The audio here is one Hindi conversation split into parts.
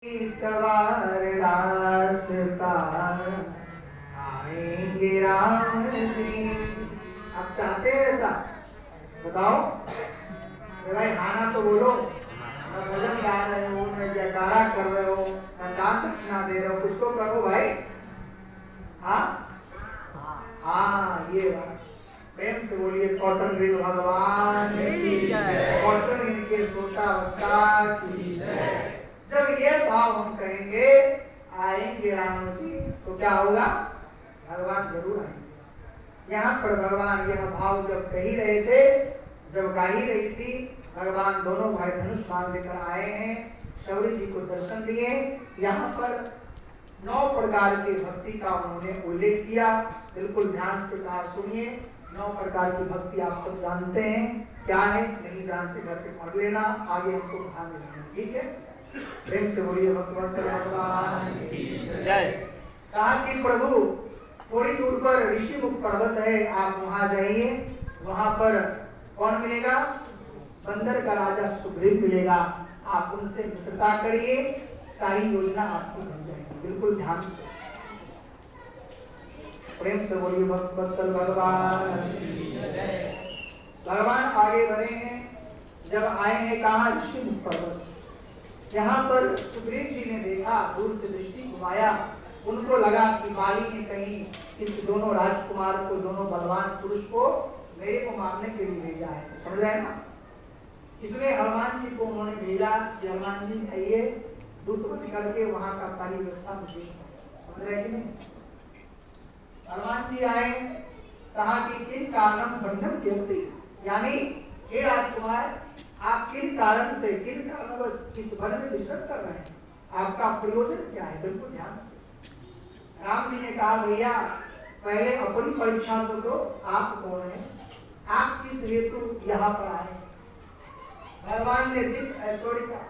सवार रास्ता आएंगे राम जी। आप चाहते हैं ऐसा? बताओ भाई। खाना तो बोलो, न भजन गा रहे हो, न जयकारा कर रहे हो, न दान दक्षिणा दे रहे हो, कुछ तो करो भाई। हाँ हाँ, ये बात प्रेम से बोलिए। कौशल ऋण भगवान की जय, कौशल इनके सोचावतार की जय। जब ये भाव हम कहेंगे आएंगे राम जी, तो क्या होगा? भगवान जरूर आएंगे। यहाँ पर भगवान यह भाव जब कही रहे थे, जब गाही रही थी, भगवान दोनों भाई धनुष बाण लेकर आए हैं, शबरी जी को दर्शन दिए। यहाँ पर 9 प्रकार की भक्ति का उन्होंने उल्लेख किया। बिल्कुल ध्यान से कहा, सुनिए। 9 प्रकार की भक्ति आप सब जानते हैं, क्या है? नहीं जानते घर पे पढ़ लेना, आगे हमको ध्यान देना, ठीक है? प्रेम से बोलिए भगवान की जय। कहा कि प्रभु थोड़ी दूर पर ऋषि मुख पर्वत है, आप वहां जाइए। वहां पर कौन मिलेगा? बंदर का राजा सुग्रीव मिलेगा। आप उनसे मित्रता करिए, सारी योजना आपकी बन जाएगी। बिल्कुल ध्यान से, प्रेम से बोलिए भगवान की जय। भगवान आगे बढ़े हैं। जब आए हैं कहा? ऋषि मुख पर्वत। यहाँ पर सुग्रीव जी ने देखा, दूर से दृष्टि घुमाया, उनको लगा कि बाली ने कहीं इस दोनों राजकुमार को, दोनों बलवान पुरुष को मेरे को मारने के लिए भेजा है। समझ रहे ना? इसलिए हनुमान जी को उन्होंने भेजा कि हनुमान जी आइए, दूत करके वहां का सारी व्यवस्था मुझे। समझ रहे कि नहीं? हनुमान जी आए, कहा कि किन कारणम बंधन केवती, यानी हे राजकुमार, आप किन कारण से, किन कारणवश इस वन में विचरण कर रहे हैं? आपका प्रयोजन क्या है? बिल्कुल ध्यान से। राम जी ने कहा, भैया पहले अपनी परीक्षा तो दो, आप कौन है? आप किस हेतु यहाँ पर आए? भगवान ने दिव्य ऐश्वर्य का,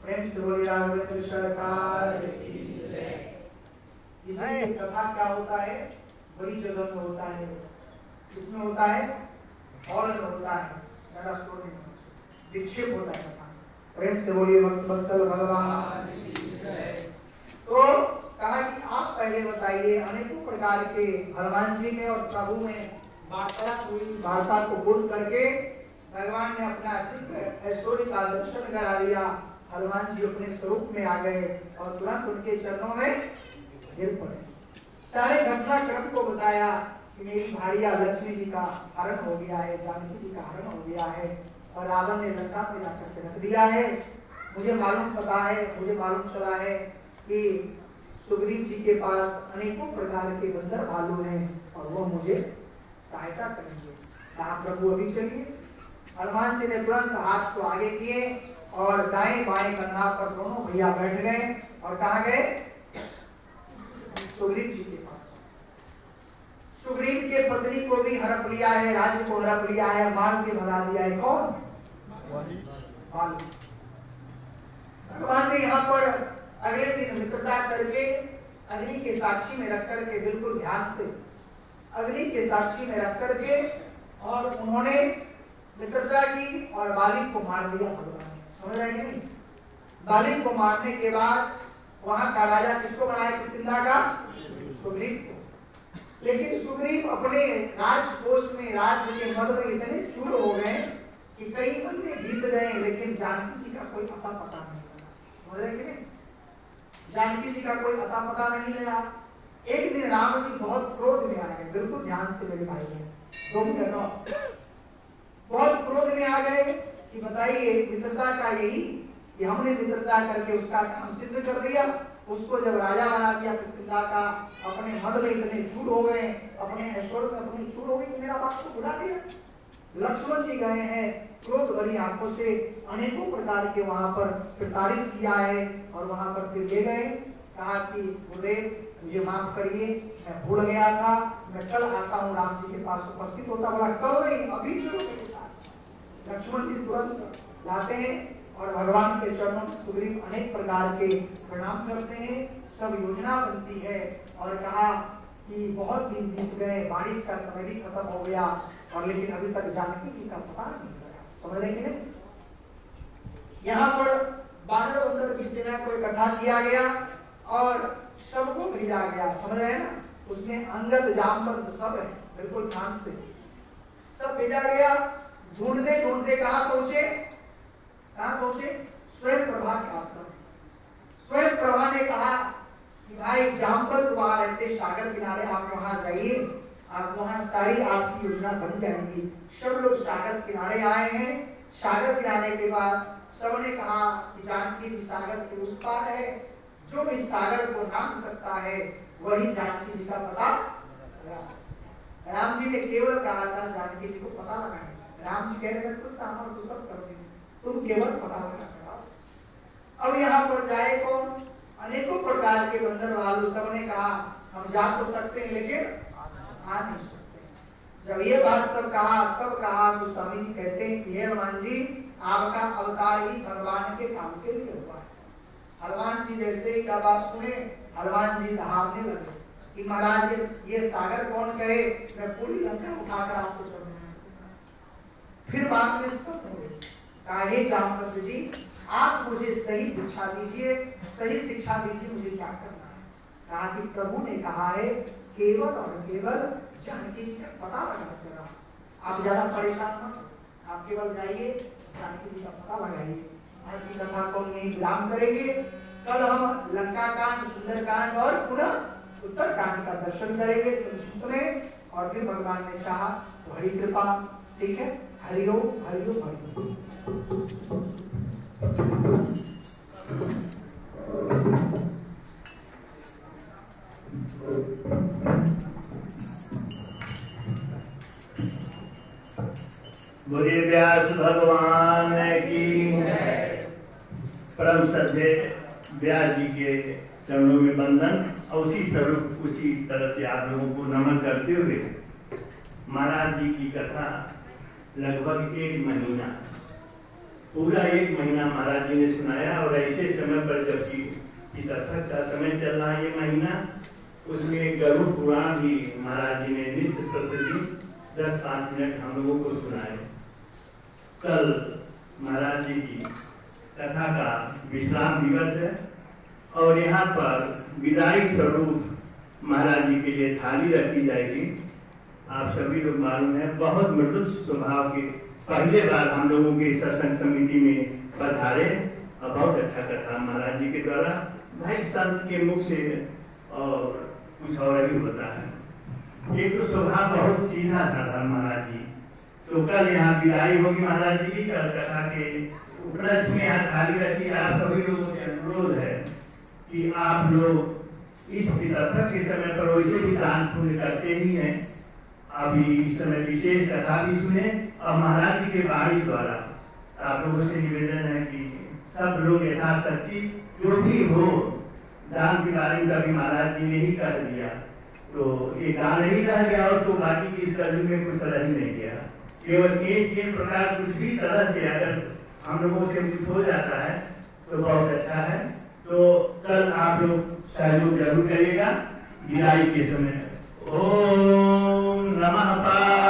प्रेम से बोलिए राघवेंद्र सरकार की जय। इसमें कथा क्या होता है? बड़ी जगह में होता है। किसमें होता है? हॉल में होता है, ज्यादा स्टोर में विक्षेप होता है। प्रेम से बोलिए भगवान की जय। तो कहा कि आप पहले बताइए। अनेकों प्रकार के हनुमान जी में और प्रभु में वार्तालाप हुई। वार्ता को पूर्ण करके भगवान ने अपना दिव्य ऐश्वर्य का दर्शन करा दिया। हनुमान जी अपने स्वरूप में आ गए और तुरंत उनके चरणों में गिर पड़े। सारे घटनाक्रम को बताया कि मेरी भारिया लक्ष्मी जी का हरण हो गया है, जानकी जी का हरण हो गया है, और रावण ने लंका पे जाकर के रख दिया है। मुझे मालूम पता है, मुझे मालूम चला है कि सुग्रीव जी के पास अनेकों प्रकार के बंदर भालू हैं और वो मुझे सहायता करेंगे। कहा प्रभु अभी चलिए। हनुमान जी ने तुरंत हाथ को आगे किए और दाएं बाएं कंधा पर दोनों भैया बैठ गए और कहा गए? सुग्रीव जी के पास। सुग्रीव के पत्नी को भी हड़प लिया है, राज्य को हड़प लिया है, मार के भगा दिया है। कौन? बाली। भगवान ने यहाँ पर अगले दिन मित्रता करके अग्नि के साक्षी में रख करके, बिल्कुल ध्यान से, अग्नि के साक्षी में रख करके और उन्होंने मित्रता की और बाली को मार दिया। भगवान समझ रहे नहीं? बाली को मारने के बाद वहां का राजा किसको बनाया? किष्किंधा का? सुग्रीव को। लेकिन सुग्रीव अपने राजकोष में, राज्य के मद में इतने चूर हो गए कि कई बंदे जीत गए, लेकिन जानकी जी का कोई अता पता नहीं लगा। समझ रहे कि नहीं? जानकी जी का कोई अता पता नहीं लगा। एक दिन राम जी बहुत क्रोध में आ गए। बिल्कुल ध्यान से मेरे भाई हैं, बहुत क्रोध में आ गए कि बताइए मित्रता का यही कि हमने मित्रता करके उसका काम सिद्ध कर दिया, उसको जब राजा बना दिया किष्किंधा का, अपने मद में इतने चूर हो गए, अपने ऐश्वर्य में अपनी चूर हो गई कि मेरा बात को भुला दिया। लक्ष्मण जी गए हैं, क्रोध भरी आंखों से अनेकों प्रकार के वहां पर प्रताड़ित किया है और वहां पर फिर ले गए। कहा कि गुरुदेव मुझे माफ करिए, मैं भूल गया था, मैं कल आता हूँ राम जी के पास उपस्थित होता। बोला कल नहीं, अभी चलो मेरे साथ। लक्ष्मण जी तुरंत लाते हैं और भगवान के चरणों में सुग्रीव अनेक प्रकार के प्रणाम करते हैं। सब योजना बनती है और कहा कि बहुत दिन बीत गए, बारिश का समय भी खत्म हो गया और लेकिन अभी तक जानकी जी का पता नहीं लगा। समझ रहे कि नहीं? यहाँ पर बानर बंदर की सेना को इकट्ठा किया गया और सबको भेजा गया, समझ रहे हैं ना। उसमें अंगद जामवंत सब है, बिल्कुल ध्यान से सब भेजा गया। ढूंढते ढूंढते कहाँ पहुंचे, स्वयं प्रभा के आश्रम। स्वयं प्रभा ने कहा कि भाई जामवंत वहां रहते सागर किनारे, आप वहां जाइए, आप वहां सारी आपकी योजना बन जाएगी। सब लोग सागर किनारे आए हैं। सागर किनारे के बाद सबने कहा कि जानकी जी सागर के उस पार है, जो इस सागर को नाम सकता है वही जानकी जी का पता लगा सकता है। राम जी ने केवल कहा था जानकी जी को पता लगाए। राम जी कह रहे हैं तो सामर को सब कर देंगे, तुम केवल पता लगा। अब यहाँ पर जाए कौन, अनेकों प्रकार के बंदर वालों। सबने कहा हम जा तो सकते हैं लेकिन आ नहीं सकते। जब ये बात सब कहा तब कहा तो स्वामी जी कहते हैं कि हे हनुमान जी, आपका अवतार ही भगवान के काम के लिए हुआ है। हनुमान जी जैसे ही जब आप सुने, हनुमान जी दहाड़ने लगे कि महाराज ये सागर कौन कहे, मैं पूरी लंका उठाकर आपको चलूंगा। फिर बाद में सब हो गए। कहा हे जामवंत जी, आप मुझे सही शिक्षा दीजिए, सही शिक्षा दीजिए, मुझे क्या करना है। कहा कि प्रभु ने कहा है केवल और केवल जानकी जी का पता लगा। आप ज्यादा परेशान मत, आप केवल जाइए जानकी जी का पता लगाइए। आज की कथा को यही विराम करेंगे। कल हम लंका कांड, सुंदर कांड और पुनः उत्तर कांड का दर्शन करेंगे, सुने, और फिर भगवान ने चाहा तो हरि कृपा। ठीक है, हरि ओम हरि ओम हरि ओम। बोलिए व्यास भगवान की। परम श्रद्धेय व्यास जी के चरणों में बंधन और उसी तरह से आप लोगों को नमन करते हुए महाराज जी की कथा लगभग एक महीना, पूरा एक महीना महाराज जी ने सुनाया। और ऐसे समय पर जबकि इस अथक का समय चल रहा है ये महीना, उसमें गरुड़ पुराण भी महाराज जी ने नित्य प्रतिदिन 10-5 मिनट हम लोगों को सुनाए। कल महाराज जी की कथा का विश्राम दिवस है और यहाँ पर विदाई स्वरूप महाराज जी के लिए थाली रखी जाएगी। आप सभी लोग मालूम है बहुत मृदु स्वभाव के पहले बार हम लोगों के सत्संग समिति में पधारे और बहुत अच्छा कथा महाराज जी के द्वारा भाई संत के मुख से और कुछ और ही होता है। एक तो स्वभाव बहुत सीधा साधा महाराज जी। तो कल यहाँ विदाई होगी महाराज जी की। कल कथा के उपलक्ष्य में यहाँ थाली रखी। आप सभी लोगों से अनुरोध है कि आप लोग इस पितृपक्ष के समय पर वैसे भी दान पुण्य करते ही हैं, अभी इस समय विशेष कथा भी सुने और महाराज जी के वाणी द्वारा आप लोगों से निवेदन है कि सब लोग यथाशक्ति जो भी हो दान के बारे में कभी महाराज जी ने ही कर दिया, तो ये दान नहीं रह गया और तो बाकी की इस कलयुग में कुछ तरह ही नहीं गया। केवल एक प्रकार कुछ भी तरह से अगर हम लोगों से कुछ हो जाता है तो बहुत अच्छा है। तो कल आप लोग सहयोग जरूर करिएगा विदाई के समय। ओम नमः।